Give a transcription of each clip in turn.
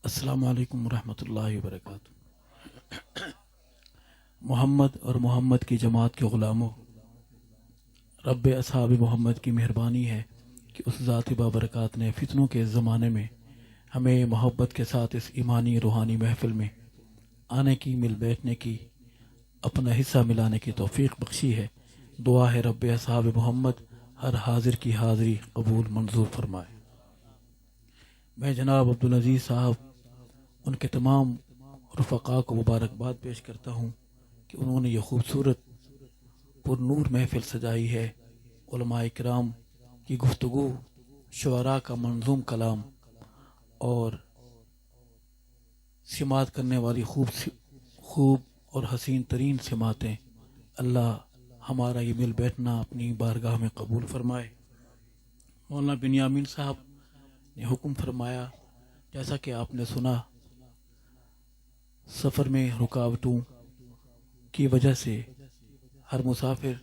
السلام علیکم ورحمۃ اللہ وبرکاتہ۔ محمد اور محمد کی جماعت کے غلاموں، رب اصحاب محمد کی مہربانی ہے کہ اس ذات بابرکات نے فتنوں کے زمانے میں ہمیں محبت کے ساتھ اس ایمانی روحانی محفل میں آنے کی، مل بیٹھنے کی، اپنا حصہ ملانے کی توفیق بخشی ہے۔ دعا ہے رب اصحاب محمد ہر حاضر کی حاضری قبول منظور فرمائے۔ میں جناب عبدالعزیز صاحب ان کے تمام رفقاء کو مبارکباد پیش کرتا ہوں کہ انہوں نے یہ خوبصورت پر نور محفل سجائی ہے۔ علماء کرام کی گفتگو، شعراء کا منظوم کلام اور سماعت کرنے والی خوب اور حسین ترین سماعتیں، اللہ ہمارا یہ مل بیٹھنا اپنی بارگاہ میں قبول فرمائے۔ مولانا بنیامین صاحب نے حکم فرمایا، جیسا کہ آپ نے سنا، سفر میں رکاوٹوں کی وجہ سے ہر مسافر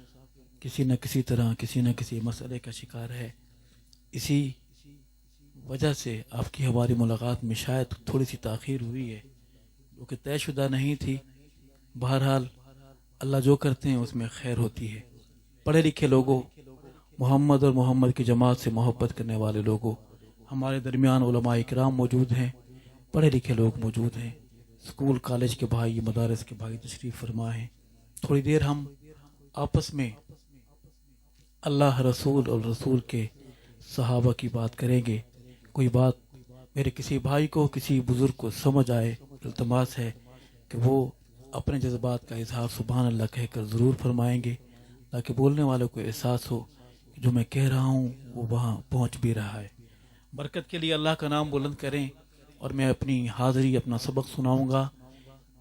کسی نہ کسی طرح کسی نہ کسی مسئلے کا شکار ہے۔ اسی وجہ سے آپ کی ہماری ملاقات میں شاید تھوڑی سی تاخیر ہوئی ہے، جو کہ طے شدہ نہیں تھی۔ بہرحال اللہ جو کرتے ہیں اس میں خیر ہوتی ہے۔ پڑھے لکھے لوگوں، محمد اور محمد کی جماعت سے محبت کرنے والے لوگوں، ہمارے درمیان علماء کرام موجود ہیں، پڑھے لکھے لوگ موجود ہیں، اسکول کالج کے بھائی، مدارس کے بھائی تشریف فرما ہیں۔ تھوڑی دیر ہم آپس میں اللہ رسول اور رسول کے صحابہ کی بات کریں گے۔ کوئی بات میرے کسی بھائی کو، کسی بزرگ کو سمجھ آئے، التماس ہے کہ وہ اپنے جذبات کا اظہار سبحان اللہ کہہ کر ضرور فرمائیں گے، تاکہ بولنے والوں کو احساس ہو کہ جو میں کہہ رہا ہوں وہ وہاں پہنچ بھی رہا ہے۔ برکت کے لیے اللہ کا نام بلند کریں، اور میں اپنی حاضری، اپنا سبق سناؤں گا۔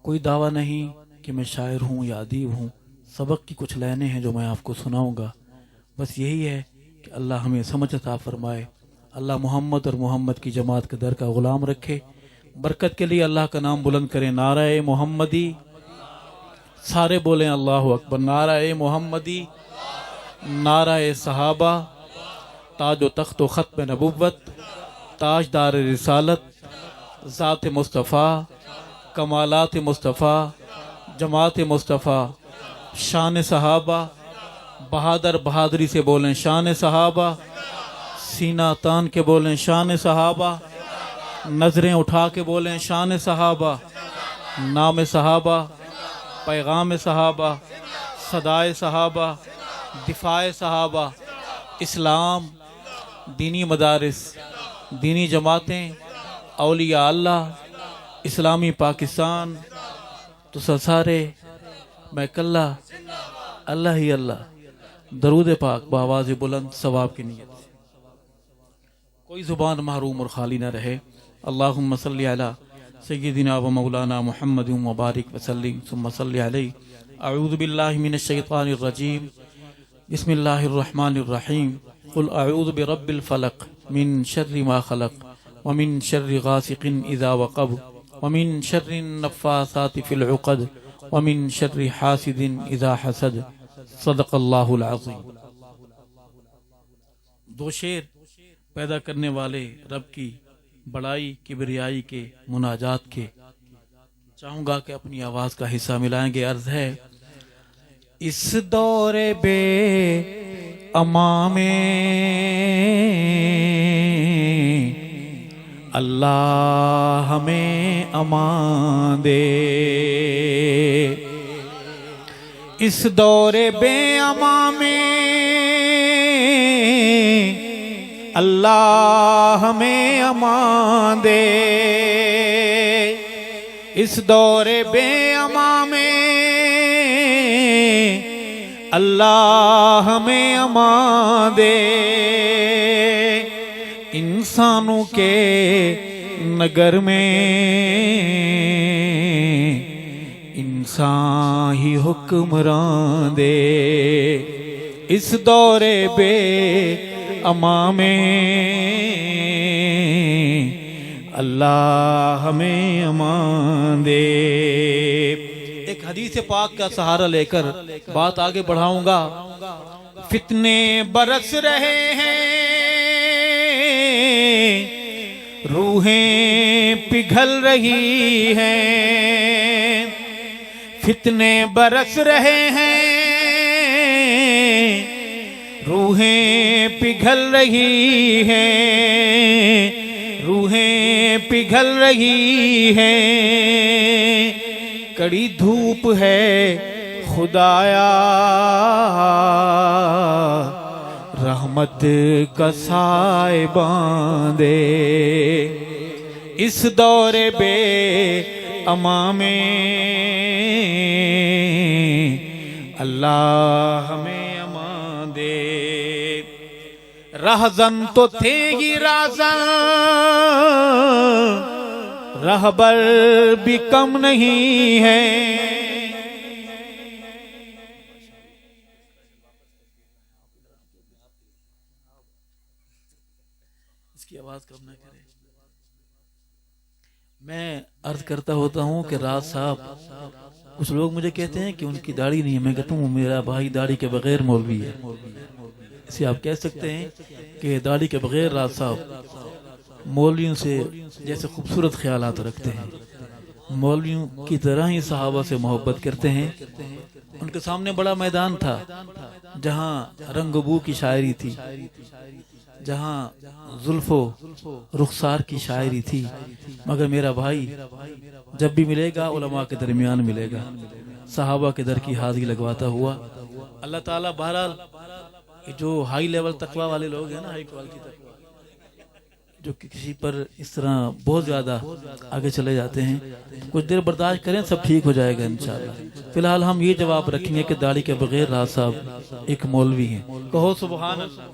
کوئی دعویٰ نہیں کہ میں شاعر ہوں یا ادیب ہوں، سبق کی کچھ لائنیں ہیں جو میں آپ کو سناؤں گا۔ بس یہی ہے کہ اللہ ہمیں سمجھ عطا فرمائے، اللہ محمد اور محمد کی جماعت کے در کا غلام رکھے۔ برکت کے لیے اللہ کا نام بلند کریں، نعرہ محمدی، سارے بولیں اللہ اکبر، نعرہ محمدی، نعرہ صحابہ، تاج و تخت و ختم نبوت، تاجدار رسالت، ذات مصطفیٰ، کمالات مصطفیٰ، جماعت مصطفیٰ، شان صحابہ، بہادر بہادری سے بولیں شان صحابہ، سینہ تان کے بولیں شان صحابہ، نظریں اٹھا کے بولیں شان صحابہ، نام صحابہ، پیغام صحابہ، صدائے صحابہ، دفاع صحابہ، اسلام، دینی مدارس، دینی جماعتیں، اولیاء اللہ، اسلامی پاکستان، تو سارے میں کلّہ اللہ ہی اللہ، درود پاک بآواز بلند ثواب کی نیت سے، کوئی زبان محروم اور خالی نہ رہے۔ اللہم صلی علی سیدنا و مولانا محمد مبارک وسلم ثم صلی علیہ۔ اعوذ باللہ من الشیطان الرجیم، بسم اللہ الرحمن الرحیم۔ قل اعوذ برب الفلق من شر ما خلق ومن شر غاسق اذا وقب ومن شر النفاثات في العقد ومن شر حاسد اذا حسد، صدق اللہ العظیم۔ دو شعر پیدا کرنے والے رب کی بڑائی کبریائی کے مناجات کے چاہوں گا کہ اپنی آواز کا حصہ ملائیں گے۔ عرض ہے، اس دور بے امان میں اللہ ہمیں امان دے، اس دور بے امان میں اللہ ہمیں امان دے، اس دور بے امان میں اللہ ہمیں امان دے، انسانوں کے نگر میں انسان ہی حکمران دے، اس دور بے امان میں اللہ ہمیں امان دے۔ ایک حدیث پاک کا سہارا لے کر بات آگے بڑھاؤں گا۔ فتنے برس رہے ہیں روحیں پگھل رہی ہیں، فتنے برس رہے ہیں، روحیں پگھل رہی ہیں، روحیں پگھل رہی ہیں، کڑی دھوپ ہے خدایا، رحمت کا سائے باندھے، اس دور بے اما میں اللہ ہمیں امان دے۔ رہزن تو تھے ہی رازن، رہبر بھی کم نہیں ہے، اس کی آواز کم نہ کرے۔ میں عرض کرتا ہوتا ہوں کہ راز صاحب، کچھ لوگ مجھے کہتے ہیں کہ ان کی داڑھی نہیں ہے، میں کہتا ہوں میرا بھائی داڑھی کے بغیر مولوی ہے۔ اسے آپ کہہ سکتے ہیں کہ داڑھی کے بغیر راز صاحب مولویوں سے جیسے خوبصورت خیالات رکھتے ہیں، مولویوں کی طرح ہی صحابہ سے محبت کرتے ہیں۔ ان کے سامنے بڑا میدان تھا جہاں رنگ و بو کی شاعری تھی، جہاں زلف و رخسار کی شاعری تھی، مگر میرا بھائی جب بھی ملے گا علماء کے درمیان ملے گا، صحابہ کے در کی حاضری لگواتا ہوا۔ اللہ تعالیٰ بہرحال جو ہائی لیول تقوی والے لوگ ہیں نا، ہائی کوالٹی تقوی، جو کسی پر اس طرح بہت زیادہ آگے چلے جاتے ہیں، کچھ دیر برداشت کریں، سب ٹھیک ہو جائے گا انشاءاللہ۔ فی الحال ہم یہ جواب رکھیں گے کہ داڑھی کے بغیر راز صاحب ایک مولوی ہیں۔ کہو سبحان اللہ۔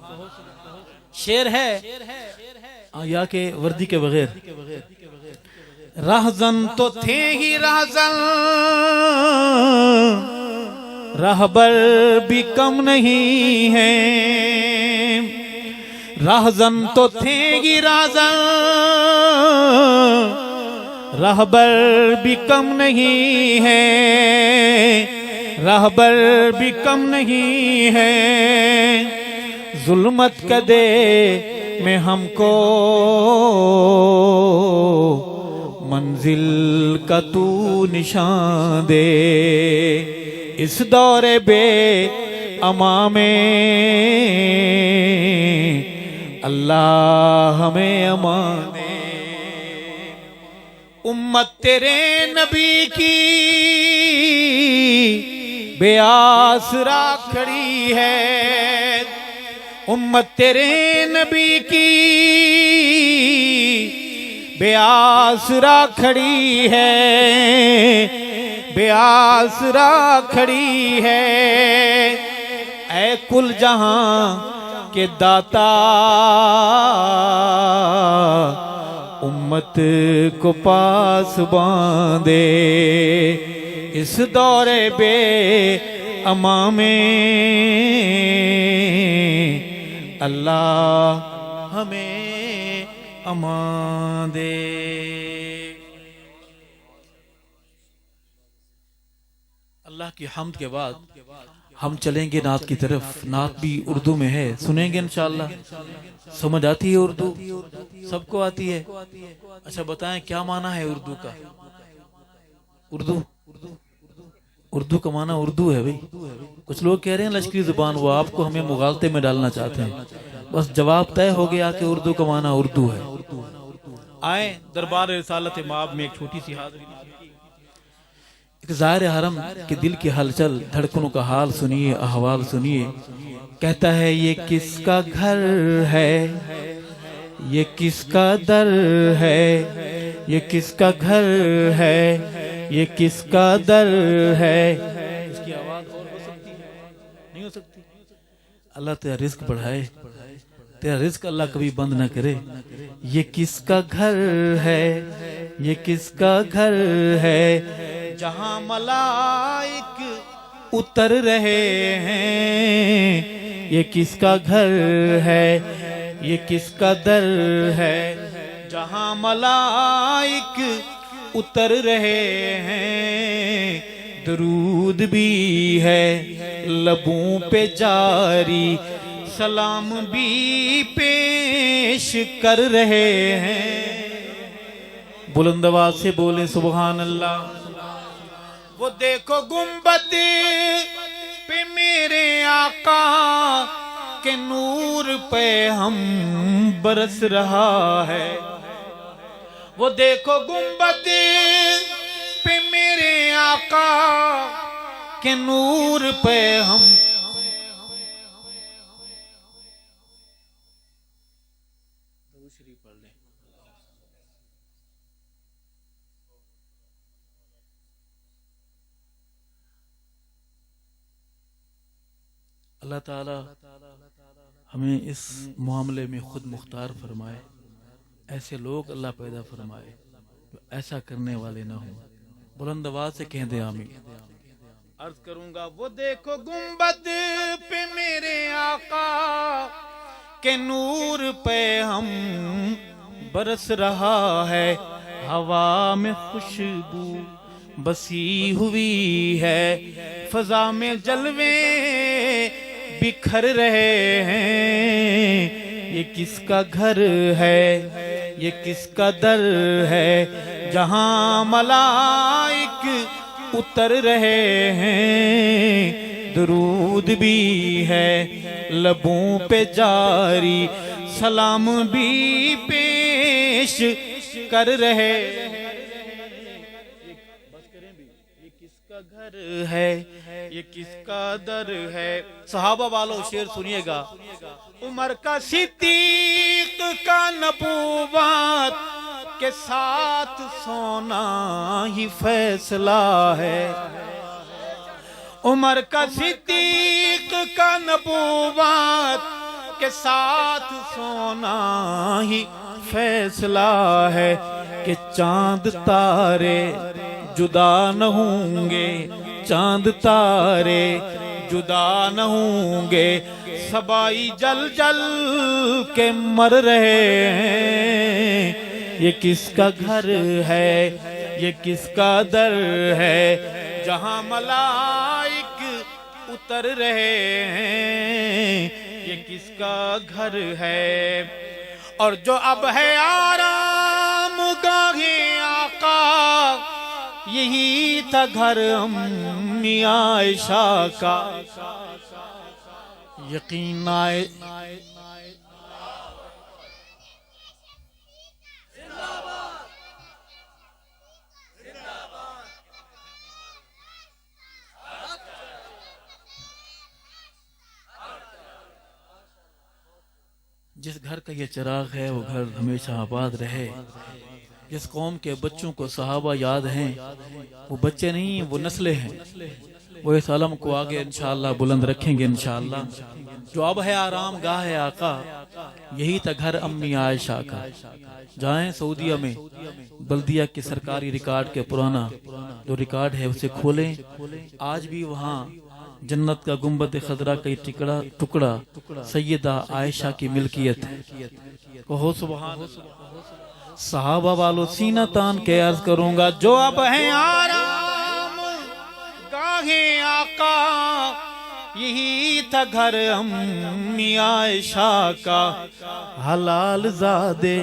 شعر ہے یا کہ وردی کے بغیر، رہزن تو تھے ہی رہزن، رہبر بھی کم نہیں ہے، رہزن تو تھے ہی رہزن، رہبر بھی کم نہیں ہے، رہبر بھی کم نہیں ہے، ظلمت کدے میں ہم کو منزل کا تو نشان دے، اس دور بے اما میں اللہ ہمیں امان دے۔ امت تیرے نبی کی بے آسرا کھڑی ہے، امت تیرے نبی کی بے آسرا کھڑی ہے، بے آسرا کھڑی ہے، اے کل جہاں کے داتا امت کو پاس باندھے، اس دور بے اما میں اللہ ہمیں امان دے۔ اللہ کی حمد کے بعد ہم چلیں گے نعت کی طرف۔ نعت بھی اردو میں ہے، سنیں گے انشاءاللہ۔ سمجھ آتی ہے اردو؟ سب کو آتی ہے؟ اچھا بتائیں کیا معنی ہے اردو کا؟ اردو کا معنی اردو ہے بھئی۔ کچھ لوگ کہہ رہے ہیں لشکری زبان، وہ آپ کو ہمیں مغالطے میں ڈالنا چاہتے ہیں۔ بس جواب طے ہو گیا کہ اردو کا معنی اردو ہے۔ آئیں دربار رسالت مآب میں ایک چھوٹی سی حاضری۔ ایک زائر حرم کے دل کی ہلچل، دھڑکنوں کا حال سنیے، احوال سنیے۔ کہتا ہے یہ کس کا گھر ہے، یہ کس کا در ہے، یہ کس کا گھر ہے، یہ کس کا در ہے۔ اس کی آواز اور ہو سکتی ہے؟ نہیں ہو سکتی؟ اللہ تیرا رزق بڑھائے، تیرا رزق اللہ کبھی بند نہ کرے۔ یہ کس کا گھر ہے، یہ کس کا گھر ہے، جہاں ملائک اتر رہے ہیں۔ یہ کس کا گھر ہے، یہ کس کا در ہے، جہاں ملائک اتر رہے ہیں۔ درود بھی ہے لبوں پہ جاری، سلام بھی پیش کر رہے ہیں۔ بلند آواز سے بولے سبحان اللہ۔ وہ دیکھو گنبد پہ میرے آقا کے نور پہ ہم برس رہا ہے، وہ دیکھو گنبد پہ میرے آقا کے نور پہ ہم پڑھ لیں۔ اللہ تعالی ہمیں اس معاملے میں خود مختار فرمائے، ایسے لوگ اللہ پیدا فرمائے جو ایسا کرنے والے نہ ہوں۔ بلند آواز سے کہہ دیں آمین۔ عرض کروں گا وہ دیکھو گنبد پہ میرے آقا کے نور پہ ہم برس رہا ہے، ہوا میں خوشبو بسی ہوئی ہے، فضا میں جلوے بکھر رہے ہیں، یہ کس کا گھر ہے، یہ کس کا در ہے، جہاں ملائک اتر رہے ہیں، درود بھی ہے لبوں پہ جاری، سلام بھی پیش کر رہے ہیں۔ یہ کس کا گھر ہے، یہ کس کا در ہے۔ صحابہ والوں شعر سنیے گا۔ عمر کا صدیق کا نبوت کے ساتھ سونا ہی فیصلہ ہے، عمر کا صدیق کا نبوت کے ساتھ سونا ہی فیصلہ ہے، کہ چاند تارے جدا نہ ہوں گے، چاند تارے جدا نہ ہوں گے، سبائی جل جل کے مر رہے ہیں، یہ کس کا گھر ہے، یہ کس کا در ہے، جہاں ملائک اتر رہے ہیں، یہ کس کا گھر ہے۔ اور جو اب ہے آرام گاہ آقا، یہی تھا گھر امی عائشہ کا، یقین آئے جس گھر کا یہ چراغ ہے وہ گھر ہمیشہ آباد رہے۔ جس قوم کے بچوں کو صحابہ یاد ہیں، وہ بچے نہیں وہ نسلیں ہیں، وہ اس علم کو آگے انشاءاللہ بلند رکھیں گے انشاءاللہ۔ جو اب ہے آرام گاہ آقا، یہی تھا گھر امی عائشہ کا۔ جائیں سعودیہ میں بلدیہ کے سرکاری ریکارڈ کے پرانا جو ریکارڈ ہے اسے کھولیں، آج بھی وہاں جنت کا گنبد خضرا کا ٹکڑا سیدہ عائشہ کی ملکیت ہے۔ کہو سبحان اللہ۔ صحابہ والو سینہ تان کے عرض کروں گا، جو اب ہیں آرام گاہ آقا، یہی تھا گھر امی عائشہ کا۔ حلال زادے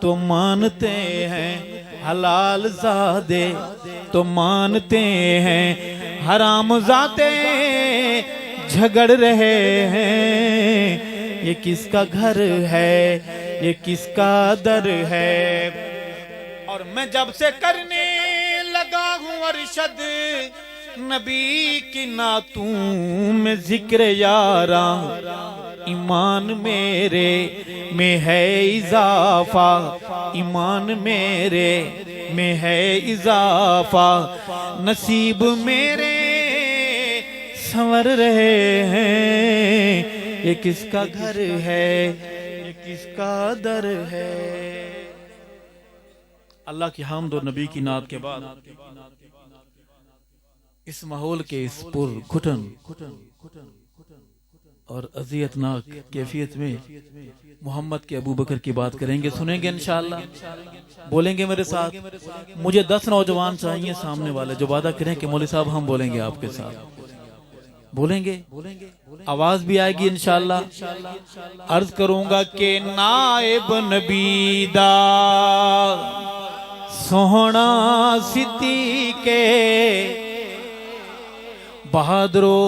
تو مانتے ہیں، حلال زادے تو مانتے ہیں، حرام زادے جھگڑ رہے ہیں، یہ کس کا گھر ہے، یہ کس کا در ہے۔ اور میں جب سے کرنے لگا ہوں ارشد نبی کی نعتوں میں ذکر یاراں، ایمان میرے میں ہے اضافہ، ایمان میرے میں ہے اضافہ، نصیب میرے سنور رہے ہیں، یہ کس کا گھر ہے، یہ کس کا در ہے۔ اللہ کی حمد و نبی کی نعت کے بعد اس ماحول کے اس پر گھٹن اور اذیتناک کیفیت میں محمد کے ابو بکر کی بات کریں گے، سنیں گے انشاءاللہ، بولیں گے میرے ساتھ۔ مجھے 10 نوجوان چاہیے سامنے والے جو وعدہ کریں کہ مولوی صاحب ہم بولیں گے آپ کے ساتھ، بولیں گے، آواز بھی آئے گی انشاءاللہ۔ عرض کروں گا کہ نائب نبی دا سوہنا صدیق بہادرو،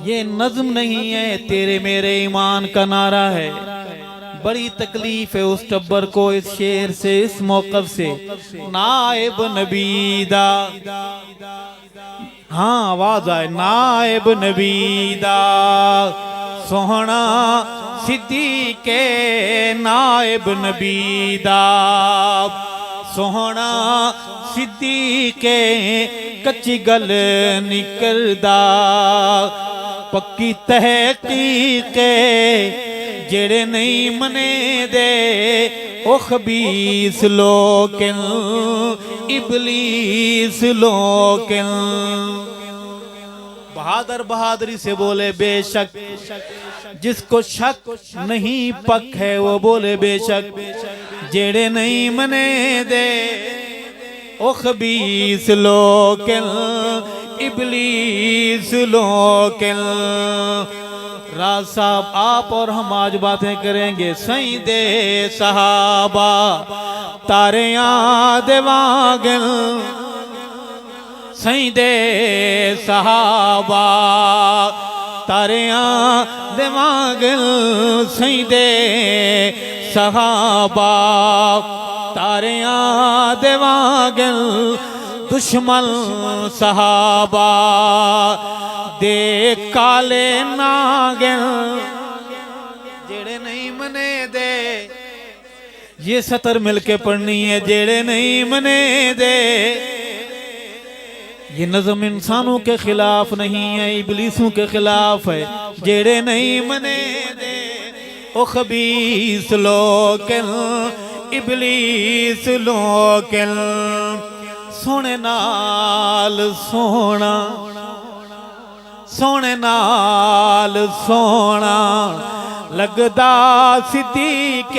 یہ نظم نہیں ہے، تیرے میرے ایمان کا نعرہ ہے۔ بڑی تکلیف ہے اس ٹبر کو اس شعر سے، اس موقف سے۔ نائب نبی دا، ہاں آواز آئے، نائب نبی دا سوہنا صدیق نائب نبی دا سوہنا صدیق کچی گل نکلدا پکی تحقیق جڑے نہیں منے دے او خبیث لوکن ابلیس لوکن۔ بہادر بہادری سے بولے بے شک، جس کو شک نہیں پک ہے وہ بولے بے شک، جڑے نہیں منے دے او خبیث لوکن ابلیس لوکن۔ راز صاحب آپ اور ہم آج باتیں کریں گے سید صحابہ تاریاں دیواگن، سید صحابہ تاریاں دیواگن، سید صحابہ تاریاں دیواگن، دشمن صحابہ دے کالے ناگن جڑے نہیں منے دے۔ یہ سطر مل کے پڑھنی ہے، جڑے نہیں منے دے۔ یہ نظم انسانوں کے خلاف نہیں ہے، ابلیسوں کے خلاف ہے۔ جڑے نہیں منے دے او خبیث لوکن ابلیس لوکن۔ سونے نال سونا، سونے نال سونا لگدا صدیق،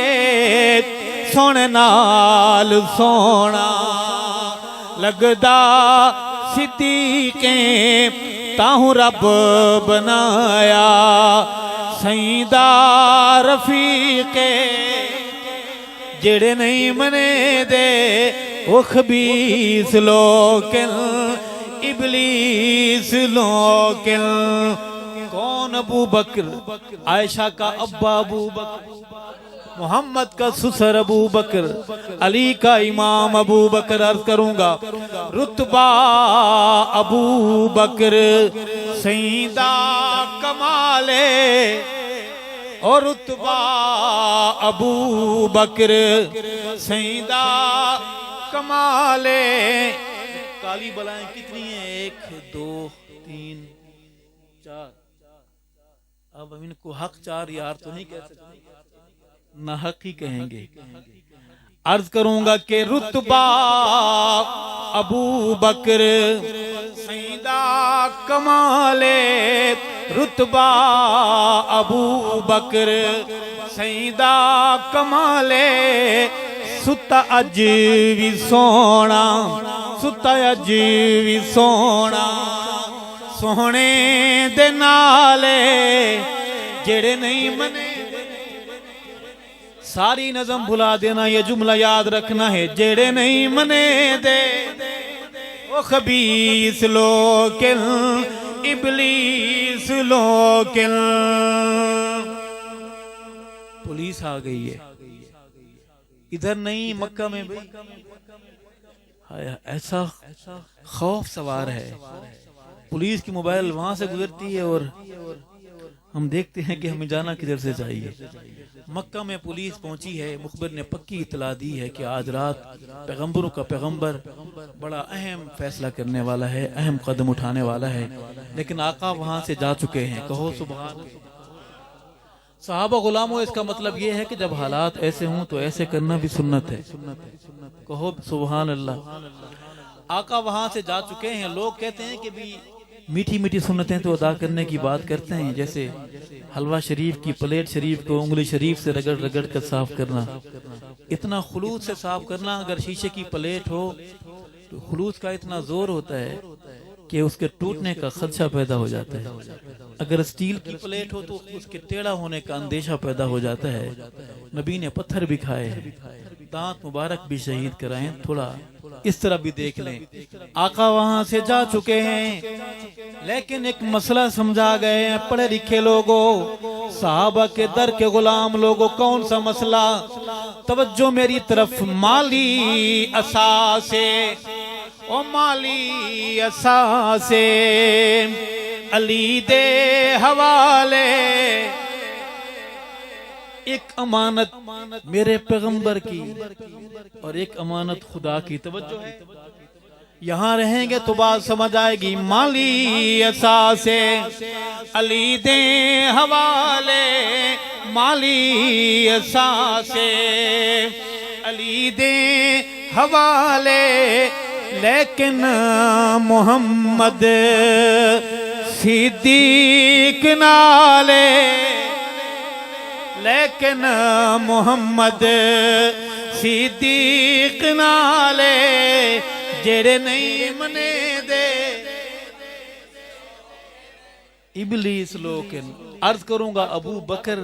سونے نال سونا لگدا صدیق، تاہوں رب بنایا سیدہ رفیق۔ جڑے نہیں منے دے وہ خبیث لوکن ابلیس لوکن۔ کون ابو بکر؟ عائشہ کا ابا ابو بکر، محمد کا سسر ابو بکر، علی کا امام ابو بکر۔ عرض کروں گا رتبہ ابو بکر سیدہ کمالے، اور رتبہ ابو بکر سیدہ کمالے۔ کالی بلائیں کتنی ہیں؟ 1 2 3 4۔ اب ہم ان کو حق 4 یار تو نہیں کہہ سکتے، نہ حق ہی کہیں گے۔ عرض کروں گا کہ رتبہ ابو بکر سیدہ کمالے، رتبہ ابو بکر سیدہ کمالے، ستا اج بھی سونا، ستا اج بھی سونا، سونے دے نالے جڑے نہیں منے۔ ساری نظم بھلا دینا، یہ جملہ یاد رکھنا ہے، جڑے نہیں منے دے وہ خبیث لوکن ابلیس لوکن۔ پولیس آ گئی ہے ادھر نہیں، مکہ میں بھی ایسا خوف سوار ہے۔ پولیس کی موبائل وہاں سے گزرتی ہے اور ہم دیکھتے ہیں کہ ہمیں جانا کدھر سے چاہیے۔ مکہ میں پولیس پہنچی ہے، مخبر نے پکی اطلاع دی ہے کہ آج رات پیغمبروں کا پیغمبر بڑا اہم فیصلہ کرنے والا ہے، اہم قدم اٹھانے والا ہے، لیکن آقا وہاں سے جا چکے ہیں۔ کہو سبحان اللہ۔ صحابہ غلاموں، اس کا مطلب یہ ہے کہ جب حالات ایسے ہوں تو ایسے کرنا بھی سنت ہے۔ کہو سبحان اللہ۔ آقا وہاں سے جا چکے ہیں۔ لوگ کہتے ہیں کہ بھی میٹھی میٹھی سنتیں تو ادا کرنے کی بات کرتے ہیں، جیسے حلوہ شریف کی پلیٹ شریف کو انگلی شریف سے رگڑ رگڑ کر صاف کرنا، اتنا خلوص سے صاف کرنا۔ اگر شیشے کی پلیٹ ہو تو خلوص کا اتنا زور ہوتا ہے کہ اس کے ٹوٹنے کا خدشہ پیدا ہو جاتا ہے. اگر اسٹیل کی پلیٹ ہو تو اس کے ٹیڑھا ہونے کا اندیشہ پیدا ہو جاتا ہے. نبی نے پتھر بھی کھائے ہیں، دانت مبارک بھی شہید کرائے. تھوڑا اس طرح بھی دیکھ لیں. آقا وہاں سے جا چکے ہیں لیکن ایک مسئلہ سمجھا گئے ہیں پڑھے لکھے لوگوں، صحابہ کے در کے غلام لوگوں. کون سا مسئلہ؟ توجہ میری طرف. مالی اساسے، او مالی اساسے علی دے حوالے. ایک امانت میرے پیغمبر کی اور ایک امانت خدا کی. توجہ ہے، یہاں رہیں گے تو بات سمجھ آئے گی. مالی اساسے علی دے حوالے، مالی اساسے علی دے حوالے، لیکن محمد صدیق نالے، لیکن محمد صدیق نالے جڑے نہیں منے دے ابلیس لوکن. عرض کروں گا ابو بکر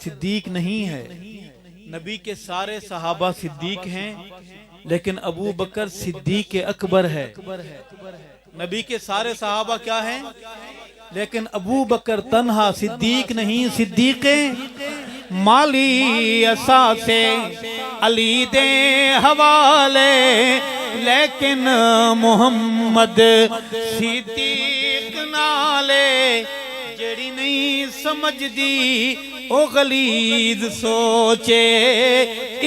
صدیق نہیں ہے. نبی کے سارے صحابہ صدیق ہیں لیکن ابو بکر صدیق اکبر ہے. نبی کے سارے صحابہ کیا ہیں لیکن ابو بکر تنہا صدیق نہیں. صدیق مالی اساسے علی دے حوالے، لیکن محمد صدیق نالے جڑی نہیں سمجھ دی او غلیظ سوچے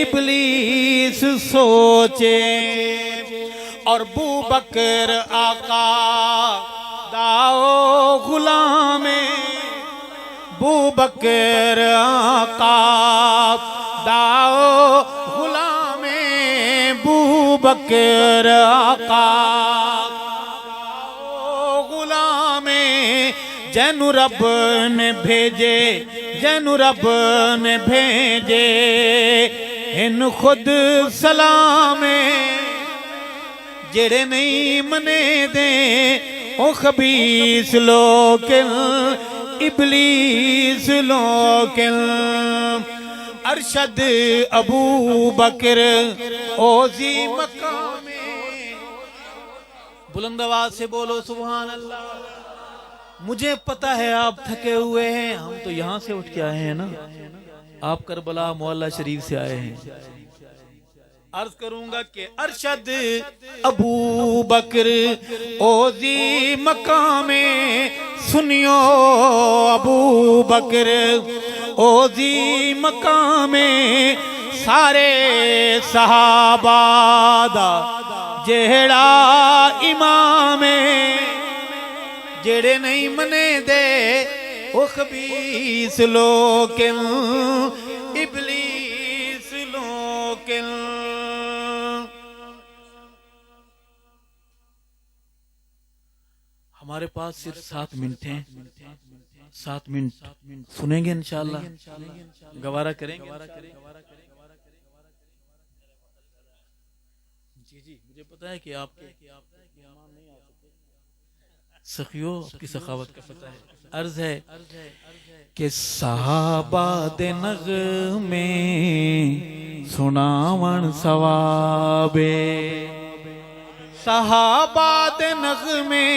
ابلیس سوچے. اور ابو بکر آقا داؤ غلام، ابو بکر آقا داؤ غلام، ابو بکر آقا داؤ غلام. جینو رب نے بھیجے، جینو رب نے بھیجے ان خود سلام، جڑے نہیں منے دیں او خبیث لوکن ابلیس لوکن. ارشد ابو بکر اوزی مقام. بلند آواز سے بولو سبحان اللہ. مجھے پتہ ہے آپ تھکے ہوئے ہیں، ہم تو یہاں سے اٹھ کے آئے ہیں نا، آپ کربلا معلی شریف سے آئے ہیں. عرض کروں گا کہ ارشد ابو بکر اوزی مقام. سنیو ابو بکر اوزی مقام، سارے صحابہ دا جہڑا امام، جڑے نہیں منے دے او خبیث لوکن ابلیس لوکن. ہمارے پاس صرف 7 منٹ ہیں. 7 منٹ سنیں گے انشاءاللہ، گوارہ کریں گے. جی مجھے پتا ہے کہ آپ سخیو کی سخاوت کا پتہ ہے. عرض ہے کہ صحابہ دے نغمے سناون ثوابے، صحابہ دے نغمے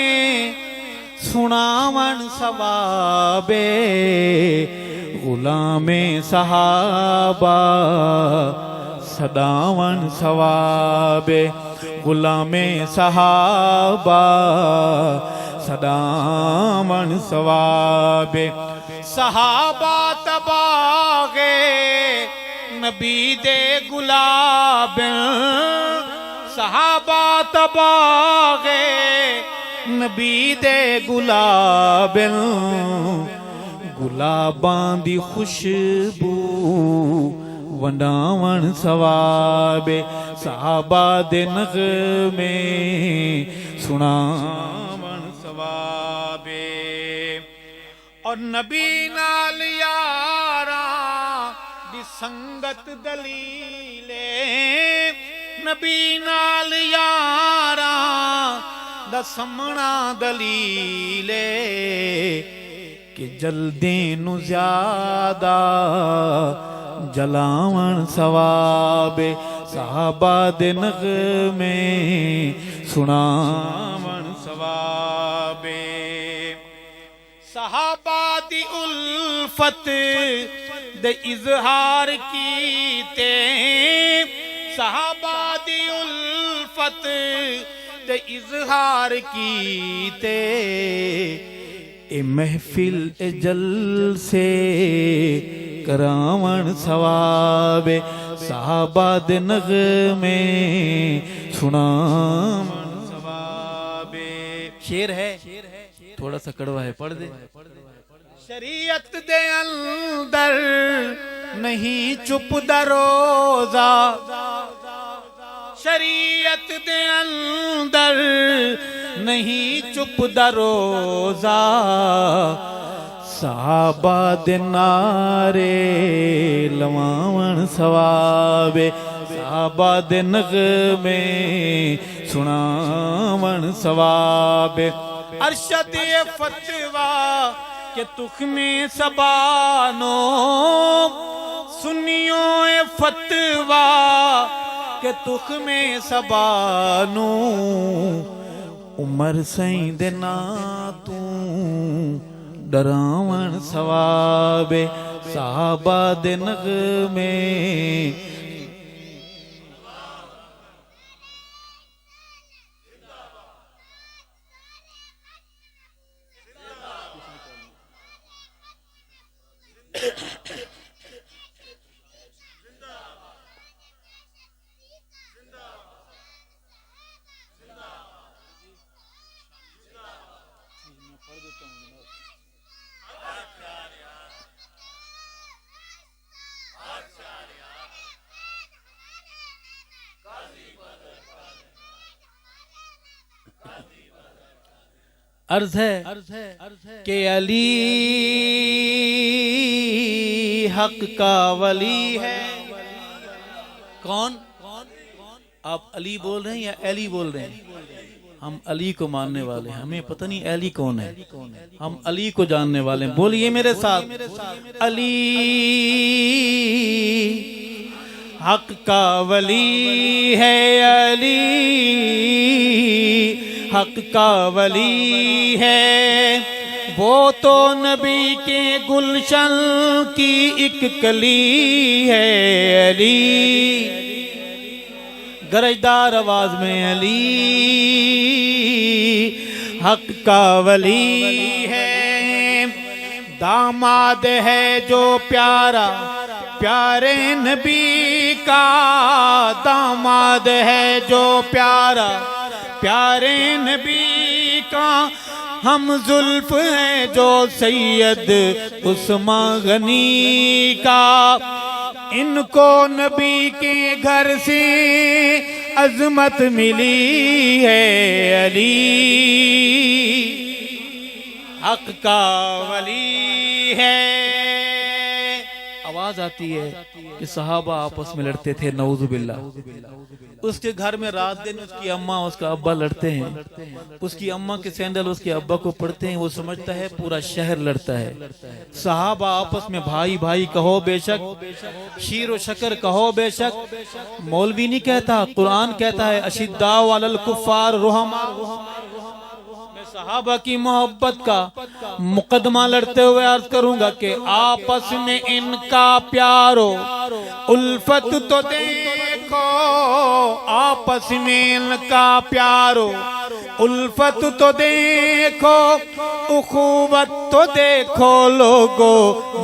سناون ثوابے، غلام صحابہ صداون ثوابے، غلام صحابہ صداون ثوابے. صحابہ تباغے نبی دے گلاب، صحابہ تباغے نبی دے گلاب، گلاباں دی خوشبو ونڈاون ثوابے، صحابہ دے نغمے سناون ثوابے. اور نبی نال یاراں دی سنگت دلیلے، نبی نال یاراں دا دسمنا دلیل کہ جلدیں نو زیادہ جلاون ثواب صحابہ دے نغمے سناون ثواب صحابہ دی الفت دے اظہار کیتے صحابہ دی الفت دے اظہار کیتے اے محفل اے جلسے کراون ثواب صحابہ دے نغمے سناون ثواب شعر ہے تھوڑا سا کڑوا ہے پڑھ دے شریعت دے اندر نہیں چپ دا روزہ شریعت دے اندر نہیں چپ دا روزہ صحابہ دے نعرے لواون ثواب صحابہ دے نغمے سناون ثواب ارشد فتویٰ کہ تخم سبانو سنیوں فتویٰ کہ تخم سبانو عمر سائیں دے ناتوں ڈراون ثواب صحابہ دے نغمے عرض ہے کہ علی حق کا ولی ہے کون آپ علی بول رہے ہیں یا علی بول رہے ہیں ہم علی کو ماننے والے ہیں ہمیں پتہ نہیں علی کون ہے ہم علی کو جاننے والے ہیں بولیے میرے ساتھ علی حق کا ولی ہے علی حق کا ولی ہے وہ تو نبی کے گلشن کی ایک کلی ہے علی گرجدار آواز میں علی حق کا ولی ہے داماد ہے جو پیارا پیارے نبی کا داماد ہے جو پیارا پیارے نبی کا ہم زلف ہیں جو سید عثمان غنی کا ان کو نبی کے گھر سے عظمت ملی ہے علی حق کا ولی ہے آواز آتی ہے کہ صحابہ آپس میں لڑتے تھے نعوذ باللہ اس کے گھر میں رات دن اس کی اماں اس کا ابا لڑتے ہیں اس کی اماں کے سینڈل اس کے ابا کو پڑھتے ہیں وہ سمجھتا ہے پورا شہر لڑتا ہے صحابہ آپس میں بھائی بھائی کہو بے شک شیر و شکر کہو بے شک مولوی نہیں کہتا قرآن کہتا ہے اشداء علی الکفار رحماء صحابہ کی محبت کا مقدمہ لڑتے ہوئے عرض کروں گا کہ آپس میں ان کا پیارو الفت تو دیکھو آپس میں ان کا پیارو الفت تو دیکھو اخوت تو دیکھو لوگو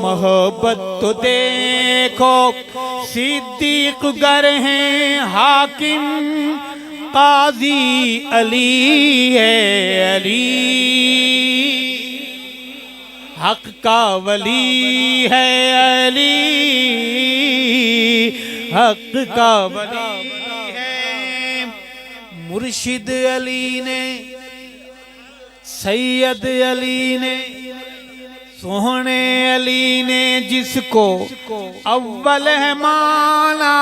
محبت تو دیکھو صدیق گر ہیں حاکم قاضی علی ہے علی حق کا ولی ہے علی حق کا ولی ہے مرشد علی نے سید علی نے سوہنے علی نے جس کو اول ہے مانا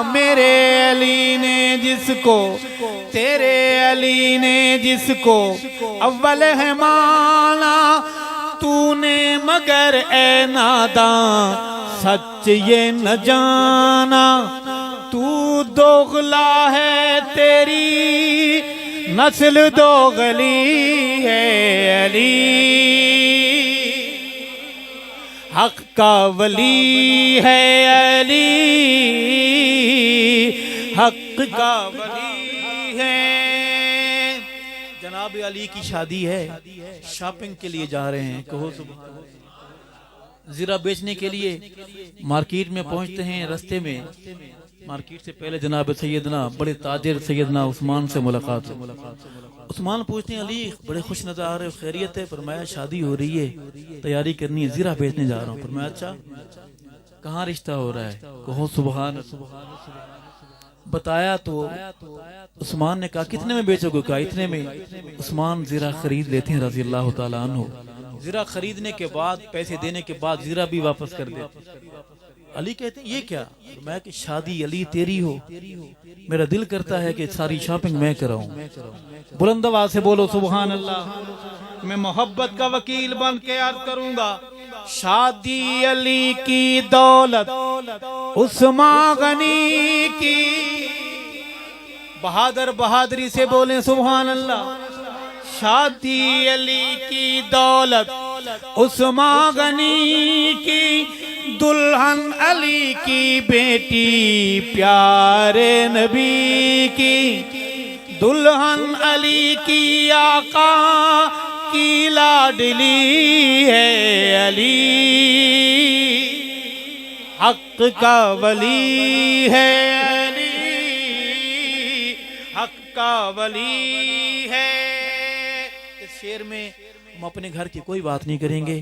میرے علی نے جس جس کو تیرے علی نے جس کو اول ہے مانا تو نے مگر اے ناداں سچ یہ نہ جانا تو دوغلا ہے تیری نسل دوغلی ہے علی حق کا ولی ہے علی حق کا ولی ہے جناب علی کی شادی ہے شاپنگ کے لیے جا رہے ہیں کہو سبحان اللہ زرہ بیچنے کے لیے مارکیٹ میں پہنچتے ہیں رستے میں مارکیٹ سے پہلے جناب سیدنا بڑے تاجر سیدنا عثمان سے ملاقات عثمان پوچھتے ہیں علی بڑے خوش نظر آ رہے خیریت ہے فرمایا شادی ہو رہی ہے تیاری کرنی ہے زرہ بیچنے جا رہا ہوں فرمایا اچھا کہاں رشتہ ہو رہا ہے کہو سبحان بتایا تو عثمان نے کہا کتنے میں بیچو گے کہا اتنے میں عثمان زرہ خرید لیتے ہیں رضی اللہ تعالیٰ عنہ زرہ خریدنے کے بعد پیسے دینے کے بعد زرہ بھی واپس کر دیتے علی کہتے ہیں یہ کیا میں کہ شادی علی تیری ہو میرا دل کرتا ہے کہ ساری شاپنگ میں کراؤں بلند آواز سے بولو سبحان اللہ میں محبت کا وکیل بن کے عرض کروں گا شادی علی کی دولت عثمان غنی کی بہادر بہادری سے بولیں سبحان اللہ شادی علی کی دولت عثمان غنی کی دلہن علی کی بیٹی پیارے نبی کی دلہن علی کی آقا کی لاڈلی ہے علی حق کا ولی ہے علی حق کا ولی ہے اس شعر میں ہم اپنے گھر کی کوئی بات نہیں کریں گے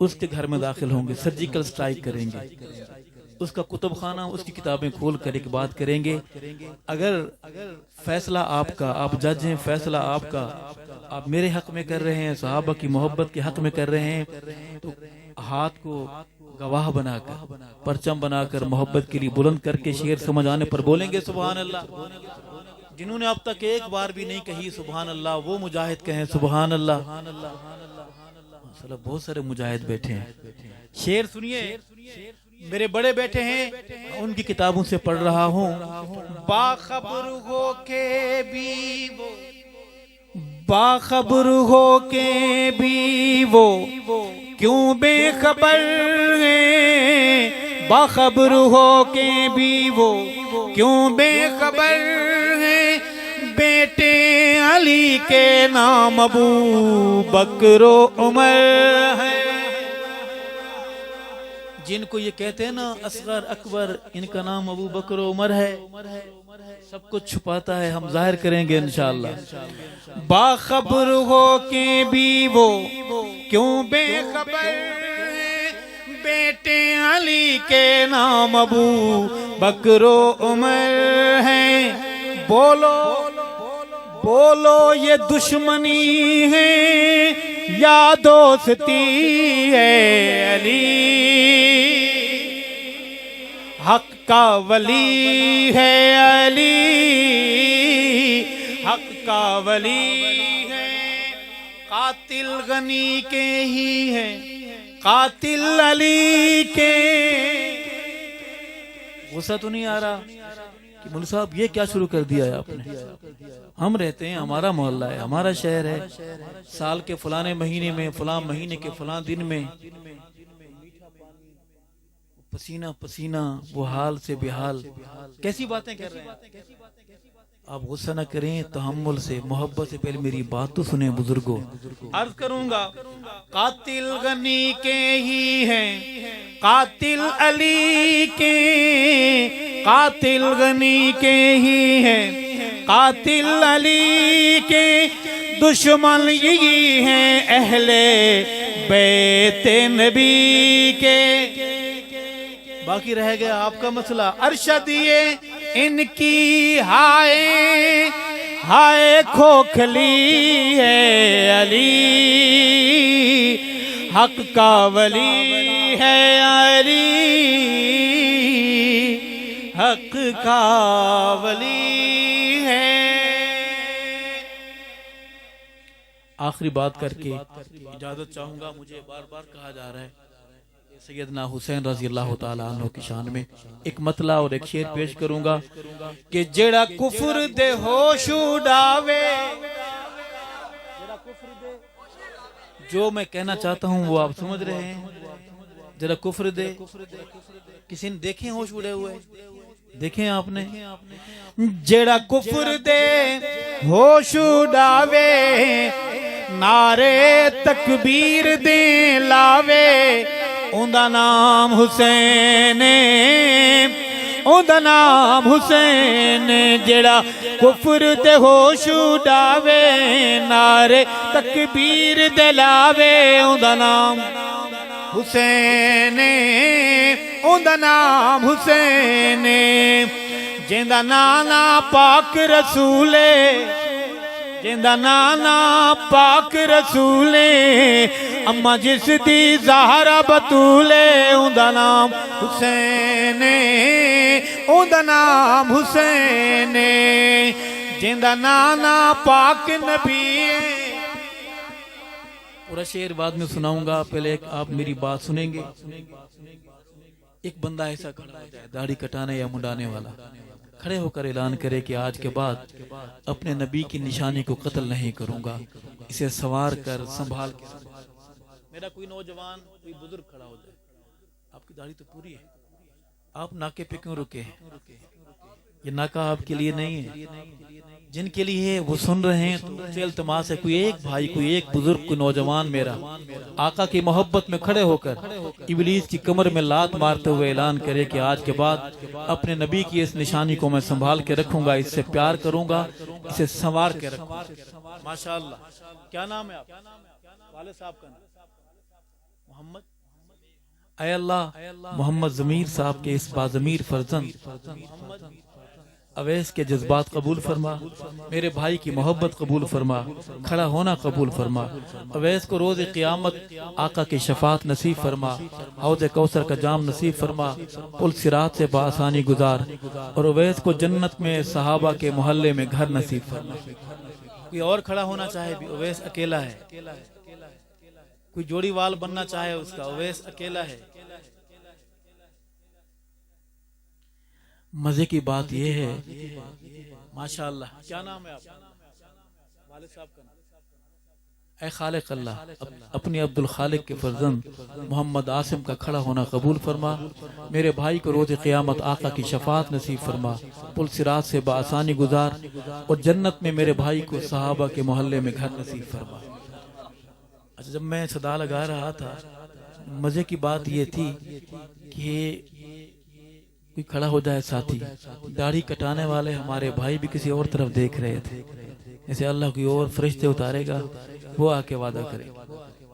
اس کے گھر میں داخل ہوں گے سرجیکل سٹرائک کریں گے اس کا کتب خانہ اس کی کتابیں کھول کر ایک بات کریں گے اگر فیصلہ آپ کا آپ جج ہیں فیصلہ آپ کا آپ میرے حق میں کر رہے ہیں صحابہ کی محبت کے حق میں کر رہے ہیں تو ہاتھ کو گواہ بنا کر پرچم بنا کر محبت کے لیے بلند کر کے شعر سمجھ آنے پر بولیں گے سبحان اللہ جنہوں نے اب تک ایک بار بھی نہیں کہی سبحان اللہ وہ مجاہد کہیں سبحان اللہ بہت سارے مجاہد بیٹھے ہیں شعر سنیے میرے بڑے بیٹے ہیں ان کی کتابوں سے پڑھ رہا ہوں باخبر ہو کے بھی وہ باخبر ہو کے بھی وہ کیوں بے خبر ہیں باخبر ہو کے بھی وہ کیوں بے خبر ہیں بیٹے علی کے نام ابو بکر و عمر ہیں جن کو یہ کہتے ہیں نا اصغر اکبر ان کا نام ابو بکر و عمر ہے سب کچھ چھپاتا ہے ہم ظاہر کریں گے انشاءاللہ باخبر ہو کے بھی وہ کیوں بے خبر بیٹے علی کے نام ابو بکر و عمر ہیں بولو بولو یہ دشمنی ہے یا دوستی ہے علی حق کا ولی ہے علی حق کا ولی ہے قاتل غنی کے ہی ہیں قاتل علی کے غصہ تو نہیں آ رہا کہ مولوی صاحب یہ کیا شروع کر دیا ہے آپ نے ہم رہتے ہیں ہمارا محلہ ہے ہمارا شہر ہے سال کے فلانے مہینے میں فلاں مہینے کے فلاں دن میں پسینہ پسینہ وہ حال سے بحال کیسی باتیں کر رہے ہیں آپ غصہ نہ کریں تحمل سے محبت سے پہلے میری بات تو سنیں بزرگوں عرض کروں گا قاتل غنی کے ہی ہیں قاتل علی کے قاتل غنی کے ہی ہیں قاتل علی کے دشمن یہی ہیں اہل بیت نبی کے باقی رہ گیا آپ کا مسئلہ ارشد یہ ان کی ہائے ہائے کھوکھلی ہے علی حق کا ولی ہے علی حق کا ولی آخری بات کر کے اجازت چاہوں گا. مجھے بار بار کہا جا رہا ہے سیدنا حسین رضی اللہ تعالیٰ عنہ کی شان میں ایک مطلع اور ایک شعر پیش کروں گا کہ جیڑا کفر دے ہوش اڑاوے. جو میں کہنا چاہتا ہوں وہ آپ سمجھ رہے ہیں. جیڑا کفر دے، کسی نے دیکھیں ہوش اڑے ہوئے؟ دیکھیں آپ نے؟ جیڑا کفر دے ہوش اڑاوے، نعرے تکبیر دے لاوے، اوندا نام حسین، اوندا نام حسین. جیڑا کفر تے ہوش اڑاوے، نعرے تکبیر دے لاوے، اوندا نام حسین، اوندا نام حسین. جیندا نانا پاک رسولے، جیندا نانا پاک رسولے، اما جس دی زہرا بطولے، اوندا نام حسین، اوندا نام حسین. جیندا نانا پاک نبی. پورا شعر بعد میں سناؤں گا، پہلے آپ میری بات سنیں گے. ایک بندہ ایسا کھڑا ہو جائے داڑھی کٹانے یا منڈانے والا، کھڑے ہو کر اعلان کرے کہ آج کے بعد اپنے نبی کی نشانی کو قتل نہیں کروں گا، اسے سنوار کر سنبھال کے. میرا کوئی نوجوان، کوئی بزرگ کھڑا ہو جائے، آپ کی داڑھی تو پوری ہے، آپ ناکے پہ کیوں رکے ہیں؟ یہ ناکہ آپ کے لیے نہیں ہے، جن کے لیے وہ سن رہے ہیں. تو سے التماس ہے کوئی ایک بھائی، کوئی ایک بزرگ، کوئی نوجوان میرا آقا کی محبت میں کھڑے ہو کر ابلیس کی کمر میں لات مارتے ہوئے اعلان کرے کہ آج کے بعد اپنے نبی کی اس نشانی کو میں سنبھال کے رکھوں گا، اس سے پیار کروں گا، اسے سنوار کے رکھوں گا. ماشاءاللہ. کیا نام ہے آپ؟ والد صاحب کا نام محمد. اے اللہ محمد ضمیر صاحب کے اس باضمیر فرزند اویس کے جذبات قبول فرما، میرے بھائی کی محبت قبول فرما، کھڑا ہونا قبول فرما. اویس کو روز قیامت آقا کی شفاعت نصیب فرما، حوض کوثر کا جام نصیب فرما، پل صراط سے بآسانی گزار. اور اویس کو جنت میں صحابہ کے محلے میں گھر نصیب فرما. کوئی اور کھڑا ہونا چاہے بھی، اویس اکیلا ہے. کوئی جوڑی وال بننا چاہے اس کا، اویس اکیلا ہے. مزے کی بات یہ ہے ماشاءاللہ. کیا نام ہے آپ؟ والد صاحب کا نام. اے خالق اللہ اپنی عبد الخالق کے فرزند محمد عاصم کا کھڑا ہونا قبول فرما، میرے بھائی کو روز قیامت آقا کی شفاعت نصیب فرما، پل صراط سے بآسانی گزار، اور جنت میں میرے بھائی کو صحابہ کے محلے میں گھر نصیب فرما. اچھا، جب میں صدا لگا رہا تھا مزے کی بات یہ تھی کہ کوئی کھڑا ہو جائے ساتھی، داڑھی کٹانے والے ہمارے بھائی بھی کسی اور طرف دیکھ رہے تھے، جیسے اللہ کوئی اور فرشتے اتارے گا، وہ آ کے وعدہ کرے.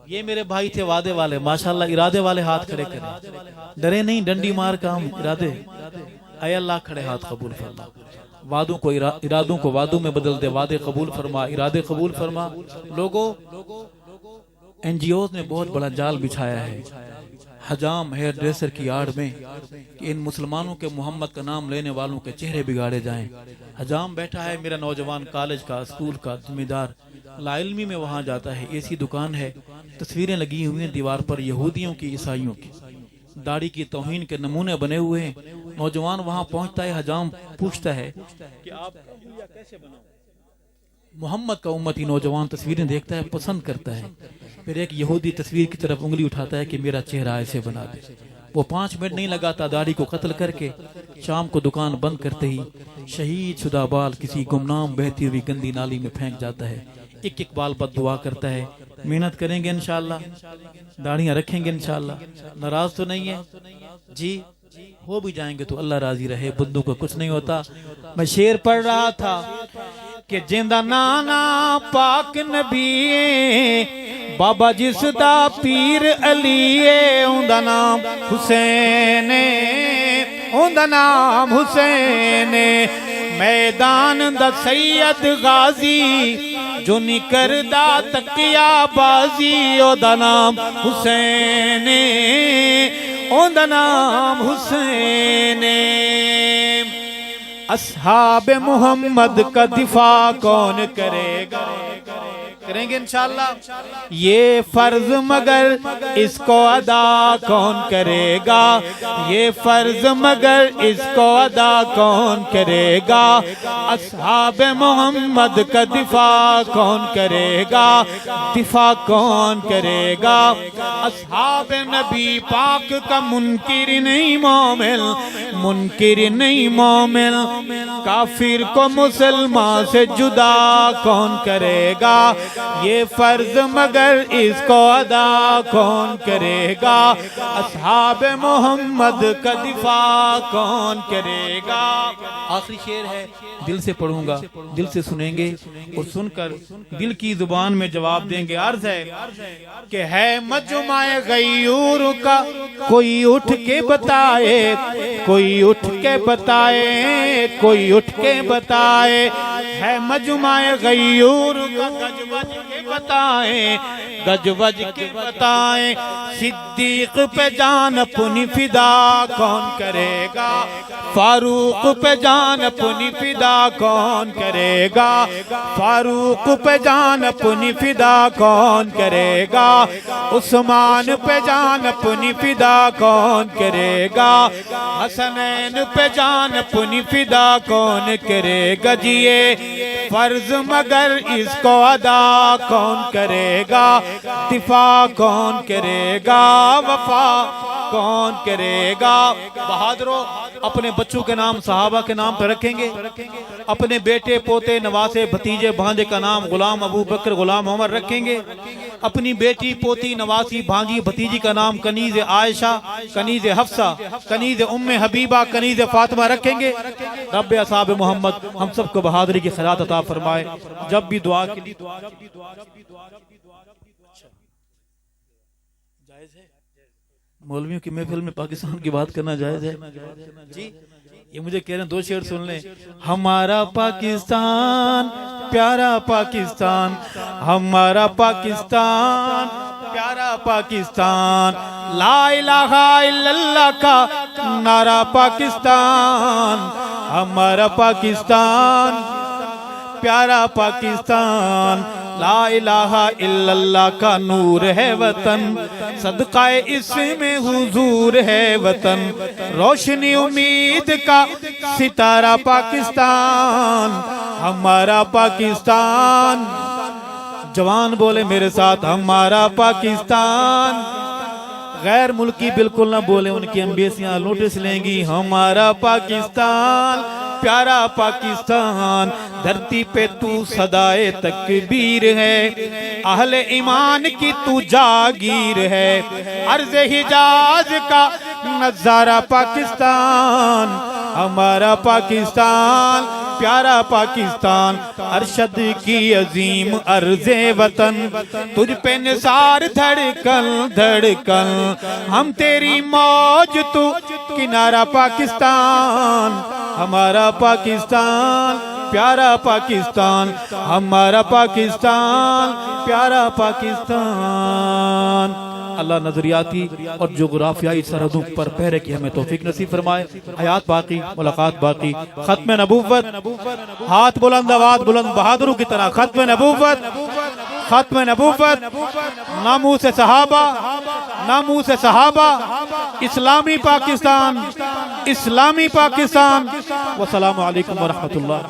یہ میرے بھائی تھے وعدے والے، ماشاءاللہ ارادے والے ہاتھ کھڑے کریں، ڈرے نہیں، ڈنڈی مار کام ارادے. اے اللہ کھڑے ہاتھ قبول فرما، وعدوں کو ارادوں کو وعدوں میں بدل دے، وعدے قبول فرما، ارادے قبول فرما. لوگوں این جی اوز نے بہت بڑا جال بچھایا ہے حجام ہیئر ڈریسر کی آڑ میں کہ ان مسلمانوں کے محمد کا نام لینے والوں کے چہرے بگاڑے جائیں. حجام بیٹھا ہے میرا نوجوان، کالج کا، اسکول کا ذمہ دار، لا علمی میں وہاں جاتا ہے، ایسی دکان ہے، تصویریں لگی ہوئی ہیں دیوار پر یہودیوں کی، عیسائیوں کی، داڑھی کی توہین کے نمونے بنے ہوئے ہیں. نوجوان وہاں پہنچتا ہے، حجام پوچھتا ہے کہ آپ کیسے بناؤ؟ محمد کا امتی نوجوان تصویریں دیکھتا ہے، پسند کرتا ہے، پھر ایک یہودی تصویر کی طرف انگلی اٹھاتا ہے کہ میرا چہرہ ایسے بنا دے. وہ 5 منٹ نہیں لگاتا، داڑھی کو قتل کر کے شام کو دکان بند کرتے ہی شہید شدہ بال کسی گمنام بہتی ہوئی گندی نالی میں پھینک جاتا ہے. ایک ایک بال بد دعا کرتا ہے، محنت کریں گے انشاءاللہ، داڑھیاں رکھیں گے انشاءاللہ، ناراض تو نہیں ہے جی؟ ہو بھی جائیں گے تو اللہ راضی رہے، بدوں کو کچھ نہیں ہوتا. میں شعر پڑھ رہا تھا کہ جیندہ نانا پاک نبی، بابا جس دا پیر علی، اوندا نام حسین، اوندا نام حسین. میدان دا سید غازی جو نہیں کردا تقیہ بازی، اوندا نام حسین، اوندا نام حسین. اصحاب محمد کا دفاع کون کرے گا؟ کریں گے انشاءاللہ. یہ فرض مگر اس کو ادا کون کرے گا, یہ فرض مگر اس کو ادا کون کرے گا, اصحاب محمد کا دفاع کون کرے گا, دفاع کون کرے گا, اصحاب نبی پاک کا منکر نہیں مومن, منکر نہیں مومن, کافر کو مسلمان سے جدا کون کرے گا, یہ فرض مگر اس کو ادا کون کرے گا, اصحاب محمد کا دفاع کون کرے گا. آخری شعر ہے, دل سے پڑھوں گا, دل سے سنیں گے اور سن کر دل کی زبان میں جواب دیں گے. عرض ہے کہ ہے مجمع غیور کا کوئی اٹھ کے بتائے, کوئی اٹھ کے بتائے, کوئی اٹھ کے بتائے, ہے مجمع غیور کا گج وج کے بتائیں, گج وج کے بتائیں, صدیق پہ جان اپنی فدا کون کرے گا, فاروق پہ جان اپنی فدا کون کرے گا, فاروق پہ جان اپنی فدا کون کرے گا, عثمان پہ جان اپنی فدا کون کرے گا, حسنین پہ جان اپنی فدا کون کرے گا. جی یہ فرض مگر اس کو ادا کون کرے گا, دفاع کون کرے گا, وفا کون کرے گا. بہادروں اپنے بچوں کے نام صحابہ کے نام پہ رکھیں گے, اپنے بیٹے پوتے نواسے بھتیجے بھانجے کا نام غلام ابو بکر غلام عمر رکھیں گے, اپنی بیٹی پوتی نواسی بھانجی بھتیجی کا نام کنیز عائشہ, کنیز حفصہ, کنیز ام حبیبہ, کنیز فاطمہ رکھیں گے. رب اصحاب محمد ہم سب کو بہادری کی خیرات عطا فرمائے. جب بھی دعا کے لیے جائز ہے مولویوں کی محفل میں پاکستان کی بات کرنا جائز ہے جی. یہ مجھے کہہ رہے ہیں دو شعر سن لیں. ہمارا پاکستان پیارا پاکستان, ہمارا پاکستان پیارا پاکستان, لا الہ الا اللہ کا نعرہ پاکستان, ہمارا پاکستان پیارا پاکستان, لا الہ الا اللہ کا نور ہے وطن, صدقہ اس میں حضور ہے وطن, روشنی امید کا ستارہ پاکستان, ہمارا پاکستان. جوان بولے میرے ساتھ, ہمارا پاکستان. غیر ملکی بالکل نہ بولے, ان کی ایمبیسیاں نوٹس لیں گی. ہمارا پاکستان پیارا پاکستان, دھرتی پہ تو صدائے تکبیر ہے, اہل ایمان کی تو جاگیر ہے, عرض حجاز کا نظارہ پاکستان, ہمارا پاکستان پیارا پاکستان. ارشد کی عظیم عرض وطن, تجھ پہ نثار دھڑکن دھڑکن, ہم تیری موج تو کنارہ پاکستان, ہمارا پاکستان پیارا پاکستان, ہمارا پاکستان پیارا پاکستان. اللہ نظریاتی اور جغرافیائی سرحدوں پر پہرے کی ہمیں توفیق نصیب فرمائے. حیات باقی, ملاقات باقی. ختم نبوت, ہاتھ بلند آواز بلند بہادروں کی طرح. ختم نبوت, ختم نبوت, ناموس صحابہ, ناموس صحابہ, اسلامی پاکستان, اسلامی پاکستان. والسلام علیکم ورحمۃ اللہ.